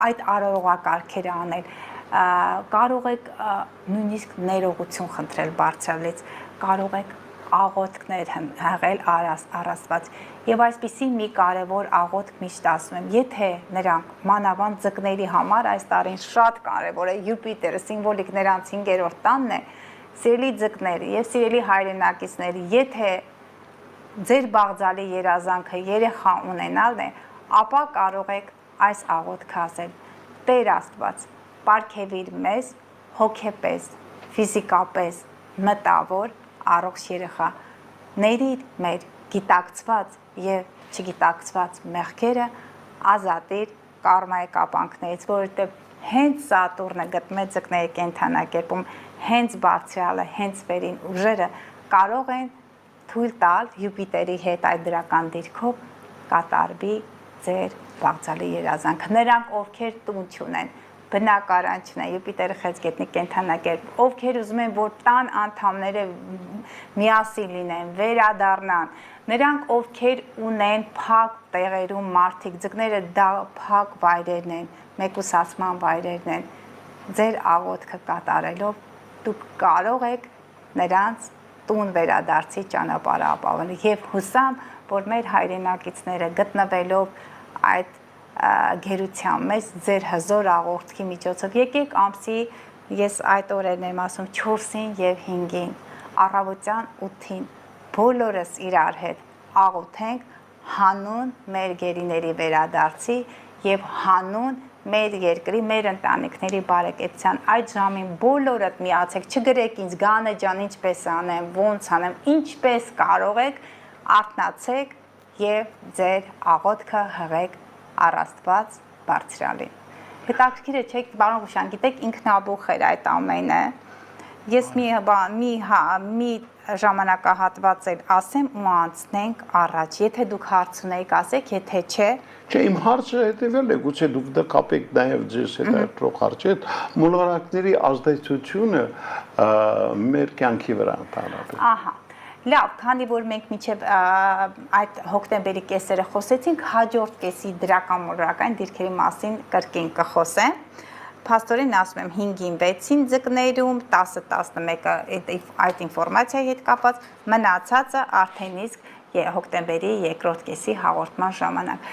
այդ արարողակարգերը անել, կարող եք նույնիսկ ներողություն խնդրել բարձրալից, կարող եք աղոթքներ հղել առաստված եւ այսպիսի մի կարեւոր աղոթք միշտ ասում եմ, եթե նրանք մանավանդ ձկների համար այս տարին շատ կարեւոր է Յուպիտերը սիմվոլիկ նրանց 5-րդ տանն է, սիրելի ձկներ եւ սիրելի հայրենակիցներ, եթե ձեր բաղձալի երազանքը երեխա ունենալն է, ապա կարող եք այս աղոթքը ասել. Տեր Աստված, պարգևիր մեզ հոգեպես, ֆիզիկապես, մտավոր, առողջ երեխա, ների մեր գիտակցված եւ չգիտակցված մեղքերը, ազատիր կարմայի կապանքներից, որովհետեւ հենց Սատուրնը գտնվում է ձկների կենդանակերպում, հենց բարձրալը, հենց վերին ուժերը կարող են թույլ տալ Յուպիտերի հետ այդ դրական դիրքով կատարվի ձեր բաղձալի երազանքը։ Նրանք, ովքեր տուն չունեն, բնակարան չունեն, Յուպիտերը խեցգետնի կենդանակերպ, ովքեր ուզում են, որ տան անդամները միասին լինեն, վերադառնան, նրանք, ովքեր ունեն փակ տեղերում մարդիկ, ձկները դա փակ վայրերն են, մեկուսացման վայրերն են, ձեր աղոթքը կատարելով դուք կարող եք նրանց տուն վերադարձի ճանապարհը ապավել եւ հուսամ, որ մեր հայրենակիցները գտնվելով այդ գերության մեջ ձեր հզոր աղոթքի միջոցով եկեք ամսի ես այդ օրերն եմ ասում 4-ին եւ 5-ին առավոտյան 8-ին բոլորս իրար հետ աղոթենք հանուն մեր գերիների վերադարձի եւ հանուն մեր երկրի, մեր ընտանիքների բարեկեցության այդ ժամին բոլորդ միացեք, չգրեք ինձ Գանե ջան, ինչպես անեմ, ոնց անեմ, ինչպես կարող եք, արթնացեք եւ ձեր աղոթքը հղեք առաստված բարձրալին։ Հետաքրքիր է, չէ՞, պարոն Ղուշյան, գիտեք, ինքնաբուխ էր այդ ամենը։ Ես մի ժամանակահատված էլ ասեմ ու անցնենք առաջ։ Եթե դուք հարց ունեիք, ասեք, եթե չէ։ Չէ, իմ հարցը հետևել է, գուցե դուք դա կապեք նաև ձեզ հետաքրքրող հարցի հետ, մոլորակների ազդեցությունը մեր կյանքի վրա ընդհանրապես։ Ահա։ Լավ, քանի որ մենք մինչև այդ հոկտեմբերի կեսերը խոսեցինք, հաջորդ կեսի դրական մոլորակային դիրքերի մասին կրկին կխոսեմ։ Փաստորեն ասում եմ 5-ին 6-ին ձկներում, 10-11-ը այդ ինֆորմացիայի հետ կապված, մնացածը արդեն իսկ հոկտեմբերի երկրորդ կեսի հաղորդման ժամանակ։